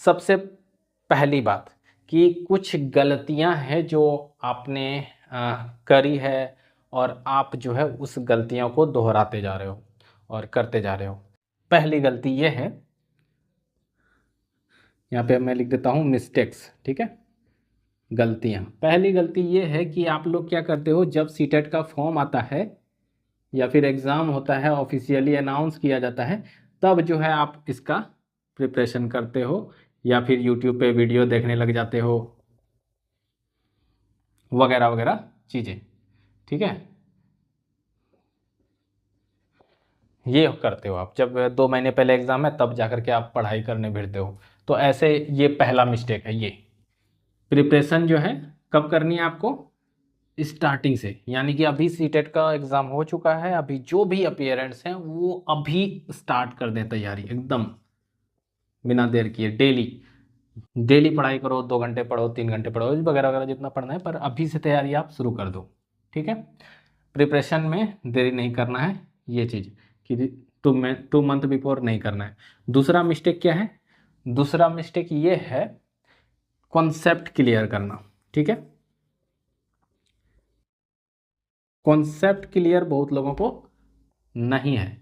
सबसे पहली बात कि कुछ गलतियां हैं जो आपने करी है और आप जो है उस गलतियों को दोहराते जा रहे हो और करते जा रहे हो। पहली गलती ये है, यहाँ पे मैं लिख देता हूँ मिस्टेक्स, ठीक है। गलतियाँ, पहली गलती ये है कि आप लोग क्या करते हो, जब सीटेट का फॉर्म आता है या फिर एग्ज़ाम होता है, ऑफिशियली अनाउंस किया जाता है, तब जो है आप इसका प्रिपरेशन करते हो या फिर यूट्यूब पे वीडियो देखने लग जाते हो वगैरह वगैरह चीज़ें, ठीक है। ये करते हो आप जब 2 महीने पहले एग्ज़ाम है तब जाकर के आप पढ़ाई करने भिड़ते हो। तो ऐसे ये पहला मिस्टेक है। ये प्रिपरेशन जो है कब करनी है आपको, स्टार्टिंग से, यानी कि अभी सीटेट का एग्ज़ाम हो चुका है, अभी जो भी अपीयरेंस हैं वो अभी स्टार्ट कर दें तैयारी एकदम बिना देर किए। डेली डेली पढ़ाई करो, 2 घंटे पढ़ो, 3 घंटे पढ़ो, वगैरह वगैरह जितना पढ़ना है, पर अभी से तैयारी आप शुरू कर दो, ठीक है। प्रिपरेशन में देरी नहीं करना है, ये चीज़ कि 2 मंथ बिफोर नहीं करना है। दूसरा मिस्टेक क्या है, दूसरा मिस्टेक ये है कॉन्सेप्ट क्लियर करना, ठीक है। कॉन्सेप्ट क्लियर बहुत लोगों को नहीं है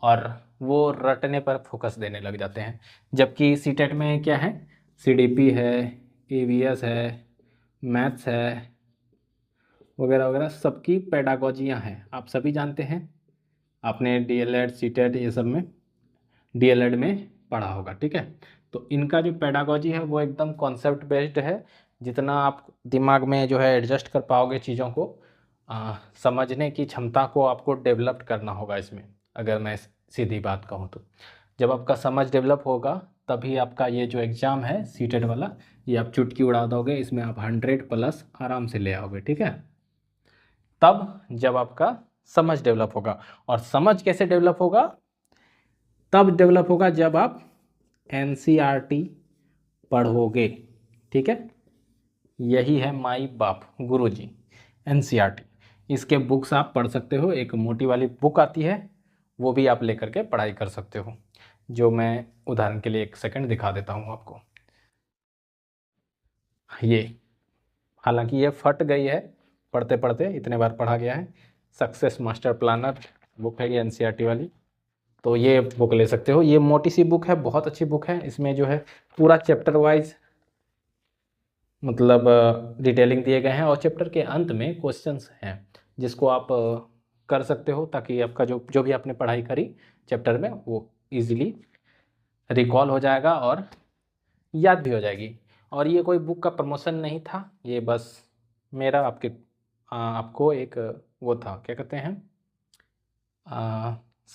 और वो रटने पर फोकस देने लग जाते हैं, जबकि सीटेट में क्या है, सीडीपी है, ईवीएस है, मैथ्स है, वगैरह वगैरह सबकी पेडागोजियाँ हैं, आप सभी जानते हैं। आपने डीएलएड सीटेट ये सब में डीएलएड में पढ़ा होगा, ठीक है। तो इनका जो पेडागोजी है वो एकदम कॉन्सेप्ट बेस्ड है। जितना आप दिमाग में जो है एडजस्ट कर पाओगे चीज़ों को, समझने की क्षमता को आपको डेवलप करना होगा इसमें। अगर मैं सीधी बात कहूँ तो जब आपका समझ डेवलप होगा तभी आपका ये जो एग्ज़ाम है सीटेट वाला, ये आप चुटकी उड़ा दोगे, इसमें आप 100+ आराम से ले आओगे, ठीक है। तब जब आपका समझ डेवलप होगा, और समझ कैसे डेवलप होगा, तब डेवलप होगा जब आप एनसीईआरटी पढ़ोगे, ठीक है। यही है माई बाप गुरुजी, एनसीईआरटी। इसके बुक्स आप पढ़ सकते हो, एक मोटी वाली बुक आती है वो भी आप लेकर के पढ़ाई कर सकते हो, जो मैं उदाहरण के लिए 1 सेकंड दिखा देता हूँ आपको। ये हालांकि ये फट गई है पढ़ते पढ़ते, इतने बार पढ़ा गया है। सक्सेस मास्टर प्लानर बुक है ये, एनसीईआरटी वाली। तो ये बुक ले सकते हो, ये मोटी सी बुक है, बहुत अच्छी बुक है। इसमें जो है पूरा चैप्टर वाइज मतलब डिटेलिंग दिए गए हैं, और चैप्टर के अंत में क्वेश्चंस हैं जिसको आप कर सकते हो, ताकि आपका जो जो भी आपने पढ़ाई करी चैप्टर में वो इजीली रिकॉल हो जाएगा और याद भी हो जाएगी। और ये कोई बुक का प्रमोशन नहीं था, ये बस मेरा आपको एक वो था, क्या कहते हैं,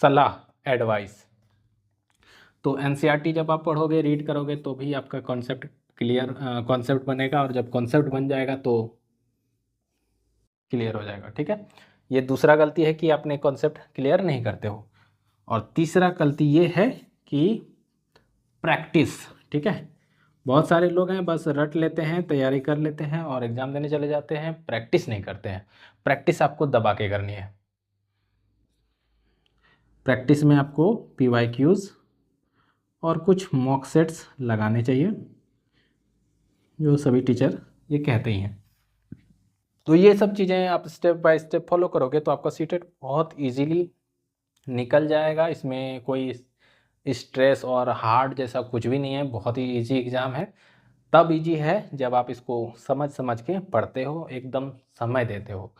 सलाह, एडवाइस। तो एनसीईआरटी जब आप पढ़ोगे, रीड करोगे, तो भी आपका कॉन्सेप्ट क्लियर, कॉन्सेप्ट बनेगा, और जब कॉन्सेप्ट बन जाएगा तो क्लियर हो जाएगा, ठीक है। ये दूसरा गलती है कि आपने कॉन्सेप्ट क्लियर नहीं करते हो। और तीसरा गलती ये है कि प्रैक्टिस, ठीक है। बहुत सारे लोग हैं बस रट लेते हैं, तैयारी कर लेते हैं और एग्ज़ाम देने चले जाते हैं, प्रैक्टिस नहीं करते हैं। प्रैक्टिस आपको दबा के करनी है। प्रैक्टिस में आपको पीवाईक्यूज़ और कुछ मॉक सेट्स लगाने चाहिए, जो सभी टीचर ये कहते ही हैं। तो ये सब चीज़ें आप स्टेप बाय स्टेप फॉलो करोगे तो आपका सीटेट बहुत इजीली निकल जाएगा। इसमें कोई स्ट्रेस और हार्ड जैसा कुछ भी नहीं है, बहुत ही इजी एग्ज़ाम है। तब इजी है जब आप इसको समझ समझ के पढ़ते हो, एकदम समय देते हो।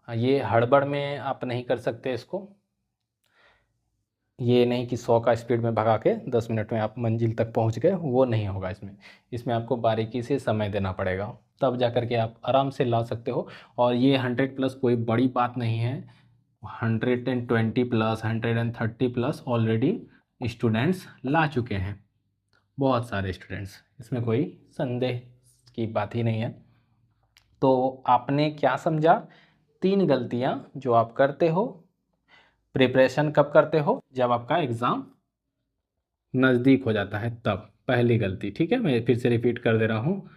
ये हड़बड़ में आप नहीं कर सकते इसको। ये नहीं कि 100 का स्पीड में भगा के 10 मिनट में आप मंजिल तक पहुंच गए, वो नहीं होगा इसमें। इसमें आपको बारीकी से समय देना पड़ेगा, तब जा कर के आप आराम से ला सकते हो। और ये 100+ कोई बड़ी बात नहीं है, 120+, 130+ ऑलरेडी स्टूडेंट्स ला चुके हैं, बहुत सारे स्टूडेंट्स, इसमें कोई संदेह की बात ही नहीं है। तो आपने क्या समझा, 3 गलतियां जो आप करते हो। प्रिपरेशन कब करते हो, जब आपका एग्ज़ाम नज़दीक हो जाता है तब, पहली गलती, ठीक है। मैं फिर से रिपीट कर दे रहा हूँ,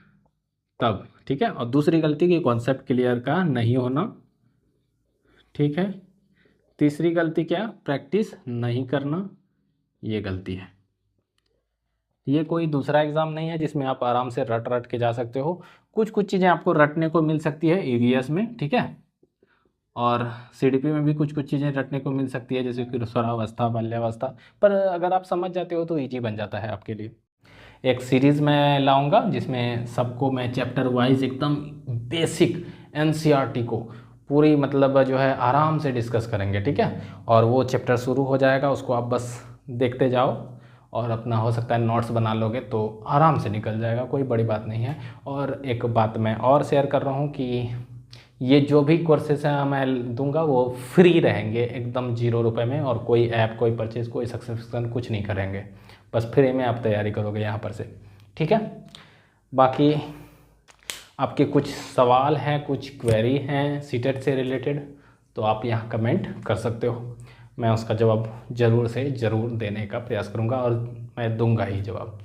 तब, ठीक है। और दूसरी गलती कि कॉन्सेप्ट क्लियर का नहीं होना, ठीक है। तीसरी गलती क्या, प्रैक्टिस नहीं करना, ये गलती है। ये कोई दूसरा एग्ज़ाम नहीं है जिसमें आप आराम से रट रट के जा सकते हो। कुछ कुछ चीज़ें आपको रटने को मिल सकती है ईवीएस में, ठीक है, और सीडीपी में भी कुछ कुछ चीज़ें रटने को मिल सकती है, जैसे कि स्वरावस्था, बाल्यावस्था, पर अगर आप समझ जाते हो तो ईजी बन जाता है आपके लिए। एक सीरीज़ मैं लाऊंगा जिसमें सबको मैं चैप्टर वाइज एकदम बेसिक एनसीईआरटी को पूरी मतलब जो है आराम से डिस्कस करेंगे, ठीक है। और वो चैप्टर शुरू हो जाएगा, उसको आप बस देखते जाओ और अपना हो सकता है नोट्स बना लोगे तो आराम से निकल जाएगा, कोई बड़ी बात नहीं है। और एक बात मैं और शेयर कर रहा हूँ कि ये जो भी कोर्सेस हैं मैं दूंगा वो फ्री रहेंगे एकदम 0 रुपए में, और कोई ऐप, कोई परचेज, कोई सब्सक्रिप्शन कुछ नहीं करेंगे, बस फ्री में आप तैयारी करोगे यहाँ पर से, ठीक है। बाकी आपके कुछ सवाल हैं, कुछ क्वेरी हैं सीटेट से रिलेटेड, तो आप यहाँ कमेंट कर सकते हो, मैं उसका जवाब ज़रूर से ज़रूर देने का प्रयास करूँगा और मैं दूंगा ही जवाब।